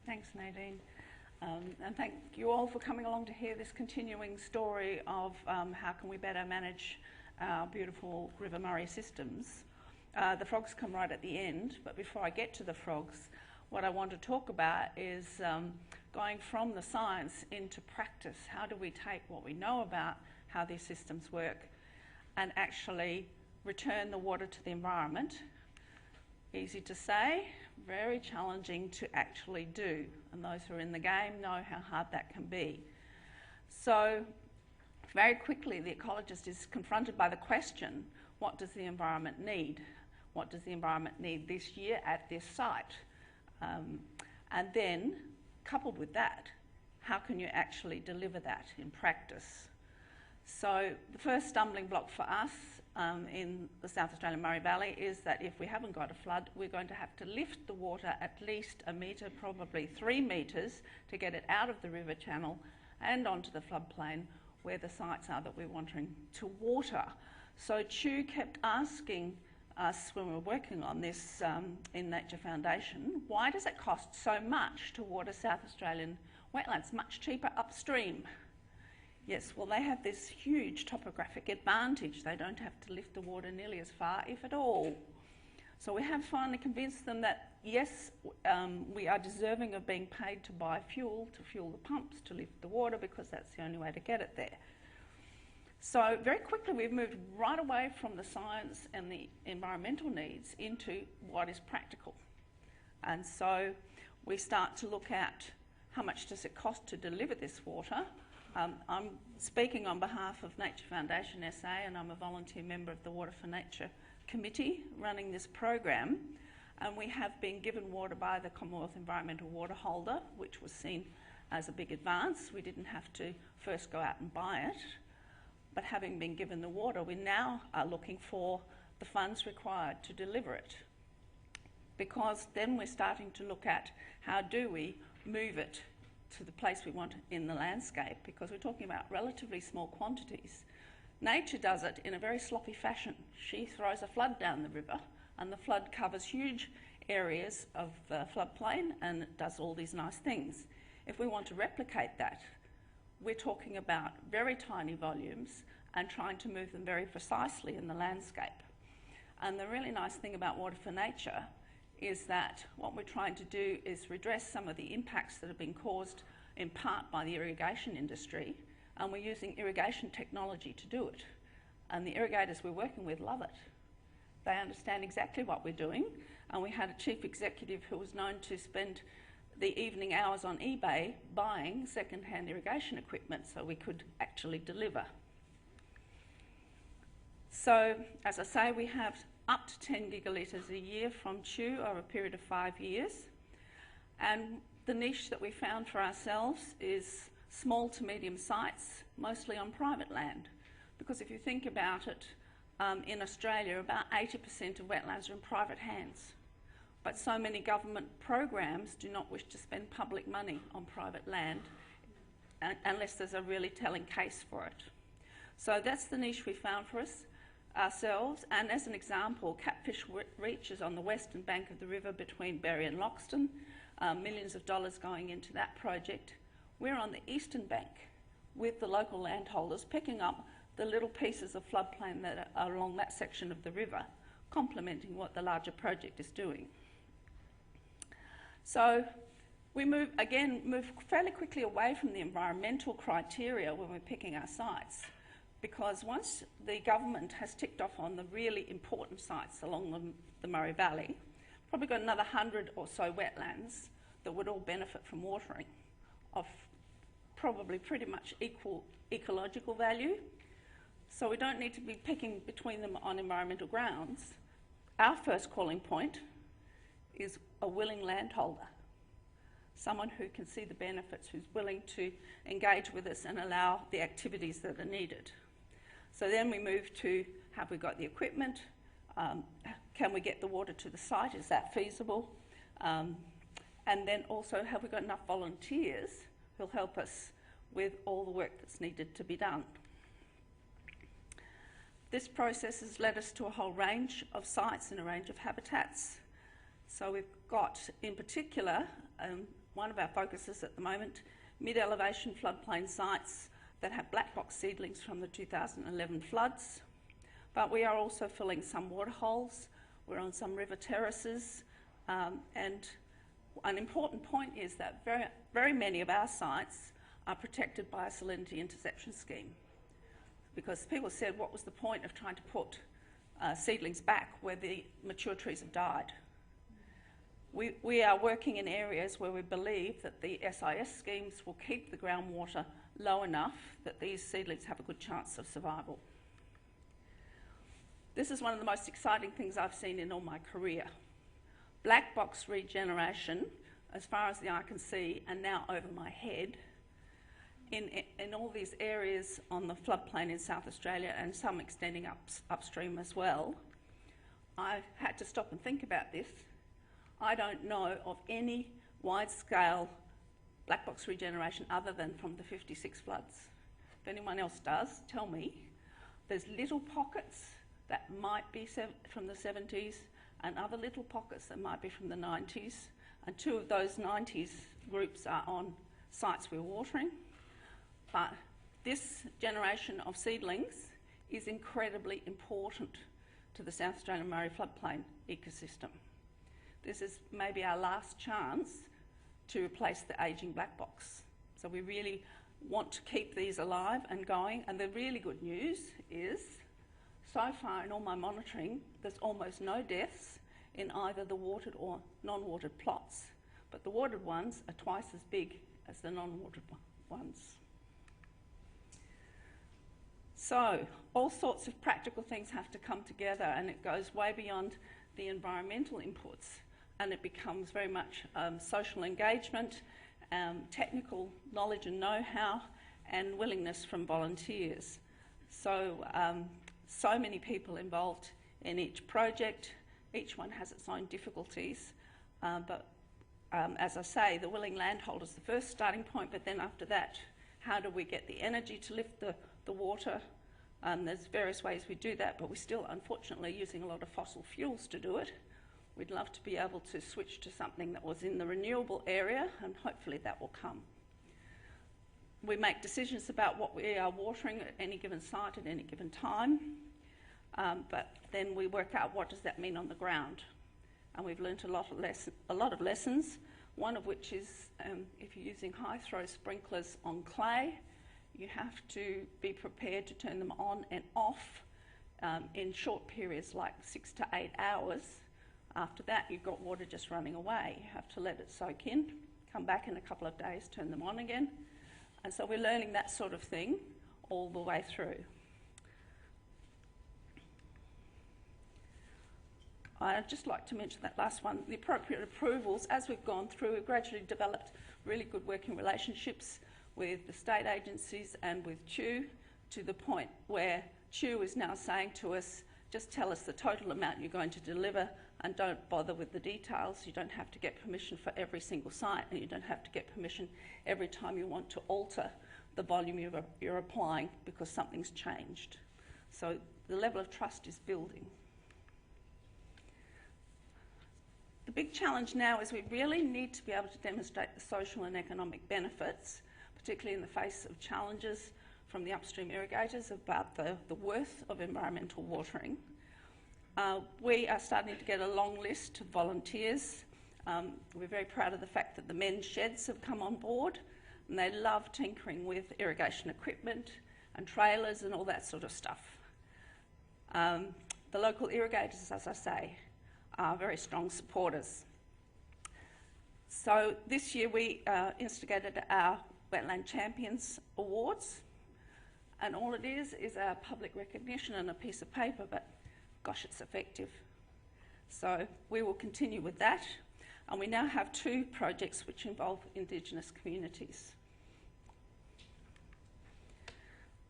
Thanks, Nadine. And thank you all for coming along to hear this continuing story of how can we better manage our beautiful River Murray systems. The frogs come right at the end, but before I get to the frogs, what I want to talk about is going from the science into practice. How do we take what we know about how these systems work and actually return the water to the environment? Easy to say, very challenging to actually do. And those who are in the game know how hard that can be. So very quickly, the ecologist is confronted by the question, what does the environment need? What does the environment need this year at this site? And then, coupled with that, how can you actually deliver that in practice? So the first stumbling block for us in the South Australian Murray Valley is that if we haven't got a flood, we're going to have to lift the water at least 1 metre, probably 3 metres, to get it out of the river channel and onto the floodplain where the sites are that we're wanting to water. So Chu kept asking us when we were working on this in Nature Foundation, why does it cost so much to water South Australian wetlands? Much cheaper upstream. Yes, well, they have this huge topographic advantage. They don't have to lift the water nearly as far, if at all. So we have finally convinced them that, yes, we are deserving of being paid to buy fuel, to fuel the pumps, to lift the water, because that's the only way to get it there. So very quickly we've moved right away from the science and the environmental needs into what is practical. And so we start to look at how much does it cost to deliver this water. I'm speaking on behalf of Nature Foundation SA, and I'm a volunteer member of the Water for Nature Committee running this program. And we have been given water by the Commonwealth Environmental Water Holder, which was seen as a big advance. We didn't have to first go out and buy it. But having been given the water, we now are looking for the funds required to deliver it. Because then we're starting to look at how do we move it to the place we want in the landscape, because we're talking about relatively small quantities. Nature does it in a very sloppy fashion. She throws a flood down the river, and the flood covers huge areas of the floodplain, and it does all these nice things. If we want to replicate that, we're talking about very tiny volumes and trying to move them very precisely in the landscape. And the really nice thing about Water for Nature is that what we're trying to do is redress some of the impacts that have been caused in part by the irrigation industry, and we're using irrigation technology to do it. And the irrigators we're working with love it. They understand exactly what we're doing, and we had a chief executive who was known to spend the evening hours on eBay buying second-hand irrigation equipment so we could actually deliver. So, as I say, we have up to 10 gigalitres a year from Chu over a period of 5 years. And the niche that we found for ourselves is small to medium sites, mostly on private land. Because if you think about it, in Australia, about 80% of wetlands are in private hands. But so many government programs do not wish to spend public money on private land unless there's a really telling case for it. So that's the niche we found for ourselves. And as an example, Catfish Reach is on the western bank of the river between Berry and Loxton, millions of dollars going into that project. We're on the eastern bank with the local landholders picking up the little pieces of floodplain that are along that section of the river, complementing what the larger project is doing. So we move fairly quickly away from the environmental criteria when we're picking our sites, because once the government has ticked off on the really important sites along the Murray Valley, probably got another 100 or so wetlands that would all benefit from watering of probably pretty much equal ecological value. So we don't need to be picking between them on environmental grounds. Our first calling point is a willing landholder, someone who can see the benefits, who's willing to engage with us and allow the activities that are needed. So then we move to, have we got the equipment? Can we get the water to the site? Is that feasible? And then also, have we got enough volunteers who'll help us with all the work that's needed to be done? This process has led us to a whole range of sites and a range of habitats. So we've got, in particular, one of our focuses at the moment, mid-elevation floodplain sites that have Blackbox seedlings from the 2011 floods. But we are also filling some waterholes. We're on some river terraces. And an important point is that very many of our sites are protected by a salinity interception scheme. Because people said, what was the point of trying to put seedlings back where the mature trees have died? We are working in areas where we believe that the SIS schemes will keep the groundwater low enough that these seedlings have a good chance of survival. This is one of the most exciting things I've seen in all my career. Blackbox regeneration, as far as the eye can see, and now over my head, in all these areas on the floodplain in South Australia and some extending upstream as well. I had to stop and think about this. I don't know of any wide-scale Blackbox regeneration other than from the 56 floods. If anyone else does, tell me. There's little pockets that might be from the 70s and other little pockets that might be from the 90s. And 2 of those 90s groups are on sites we're watering. But this generation of seedlings is incredibly important to the South Australian Murray floodplain ecosystem. This is maybe our last chance to replace the ageing Blackbox. So we really want to keep these alive and going. And the really good news is, so far in all my monitoring, there's almost no deaths in either the watered or non-watered plots. But the watered ones are twice as big as the non-watered ones. So all sorts of practical things have to come together, and it goes way beyond the environmental inputs, and it becomes very much social engagement, technical knowledge and know-how, and willingness from volunteers. So, so many people involved in each project. Each one has its own difficulties, but as I say, the willing landholder is the first starting point, but then after that, how do we get the energy to lift the water? There's various ways we do that, but we're still, unfortunately, using a lot of fossil fuels to do it. We'd love to be able to switch to something that was in the renewable area, and hopefully that will come. We make decisions about what we are watering at any given site at any given time, but then we work out what does that mean on the ground. And we've learnt a lot of lessons, one of which is if you're using high-throw sprinklers on clay, you have to be prepared to turn them on and off in short periods, like 6 to 8 hours. After that, you've got water just running away. You have to let it soak in, come back in a couple of days, turn them on again. And so we're learning that sort of thing all the way through. I'd just like to mention that last one, the appropriate approvals. As we've gone through, we've gradually developed really good working relationships with the state agencies and with CHU, to the point where CHU is now saying to us, just tell us the total amount you're going to deliver and don't bother with the details. You don't have to get permission for every single site, and you don't have to get permission every time you want to alter the volume you're applying because something's changed. So the level of trust is building. The big challenge now is we really need to be able to demonstrate the social and economic benefits, particularly in the face of challenges from the upstream irrigators about the worth of environmental watering. We are starting to get a long list of volunteers. We're very proud of the fact that the men's sheds have come on board, and they love tinkering with irrigation equipment and trailers and all that sort of stuff. The local irrigators, as I say, are very strong supporters. So this year we instigated our Wetland Champions Awards, and all it is a public recognition and a piece of paper, but gosh, it's effective. So we will continue with that, and we now have 2 projects which involve Indigenous communities.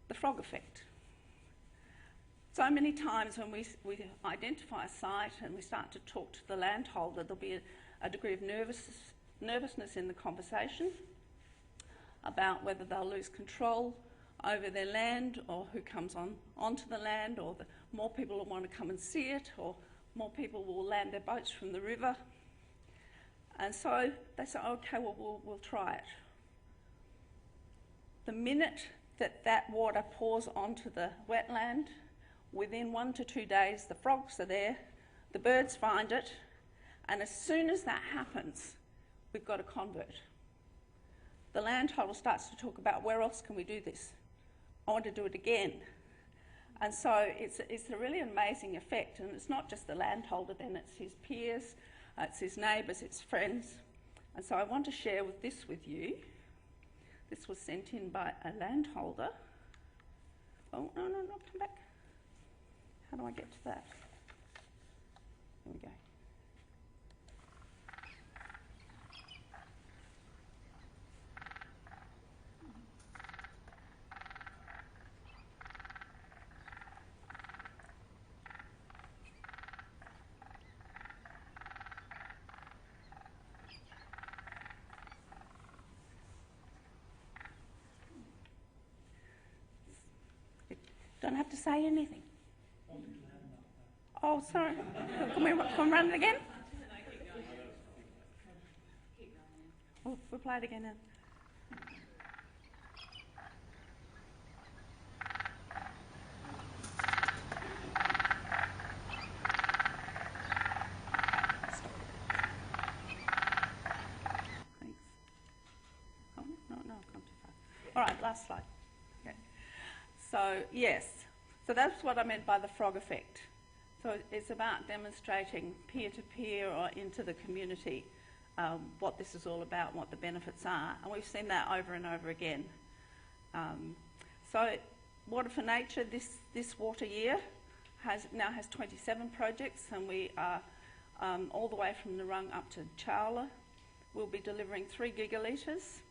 The frog effect. So many times when we identify a site and we start to talk to the landholder, there'll be a degree of nervousness in the conversation about whether they'll lose control over their land, or who comes onto the land, or more people will want to come and see it, or more people will land their boats from the river. And so they said, okay, well, we'll try it. The minute that that water pours onto the wetland, within 1 to 2 days, the frogs are there, the birds find it, and as soon as that happens, we've got a convert. The landholder starts to talk about, where else can we do this? I want to do it again. And so it's a really amazing effect, and it's not just the landholder then, it's his peers, it's his neighbours, it's friends. And so I want to share this with you. This was sent in by a landholder. Oh, no, come back. How do I get to that? Here we go. Don't have to say anything. Oh, sorry. Can we run it again? We'll play it again then. Thanks. Oh, no, I've gone too far. All right, last slide. Okay. So, yes. So that's what I meant by the frog effect. So it's about demonstrating peer-to-peer or into the community what this is all about and what the benefits are. And we've seen that over and over again. So Water for Nature this water year now has 27 projects, and we are all the way from Narung up to Chowla. We'll be delivering 3 gigalitres.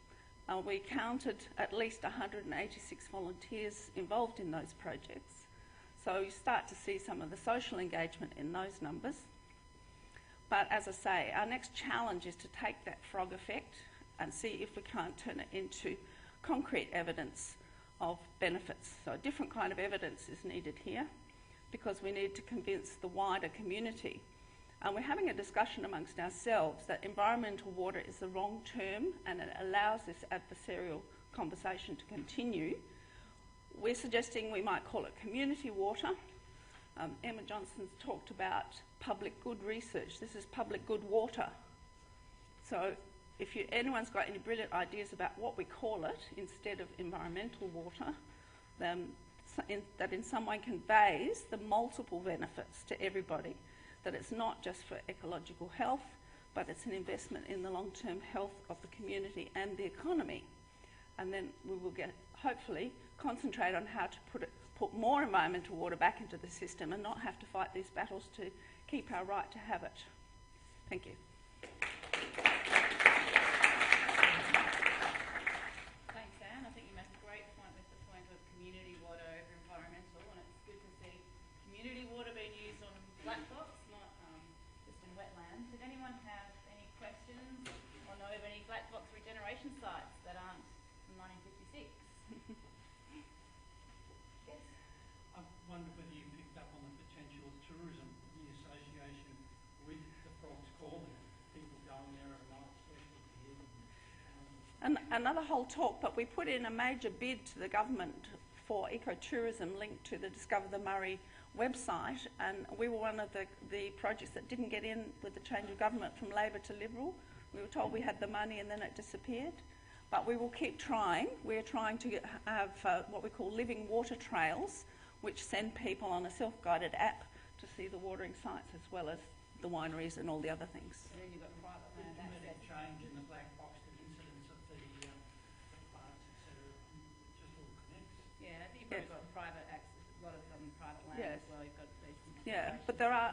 We counted at least 186 volunteers involved in those projects. So you start to see some of the social engagement in those numbers. But as I say, our next challenge is to take that frog effect and see if we can't turn it into concrete evidence of benefits. So a different kind of evidence is needed here, because we need to convince the wider community. And we're having a discussion amongst ourselves that environmental water is the wrong term, and it allows this adversarial conversation to continue. We're suggesting we might call it community water. Emma Johnson's talked about public good research. This is public good water. So if anyone's got any brilliant ideas about what we call it instead of environmental water, then that in some way conveys the multiple benefits to everybody, that it's not just for ecological health, but it's an investment in the long-term health of the community and the economy. And then we will hopefully concentrate on how to put more environmental water back into the system and not have to fight these battles to keep our right to have it. Thank you. Thanks, Anne. I think you make a great point with the point of community water over environmental, and it's good to see community water being used on Blackbox, not just in wetlands. Did anyone have any questions or know of any Blackbox regeneration sites that aren't from 1956? Yes? I wonder whether you picked up on the potential of tourism in association with the frogs calling, people going there at night, especially to hear them. And another whole talk, but we put in a major bid to the government for ecotourism linked to the Discover the Murray website, and we were one of the projects that didn't get in with the change of government from Labor to Liberal. We were told we had the money and then it disappeared. But we will keep trying. We're trying to have what we call living water trails, which send people on a self-guided app to see the watering sites as well as the wineries and all the other things. And then you've got private land Dramatic access. change in the black box, the incidence of the plants, etc. Just all connects. Yeah, I think you've probably got private access, a lot of private land Yes. as well. You've got these. Yeah, but there are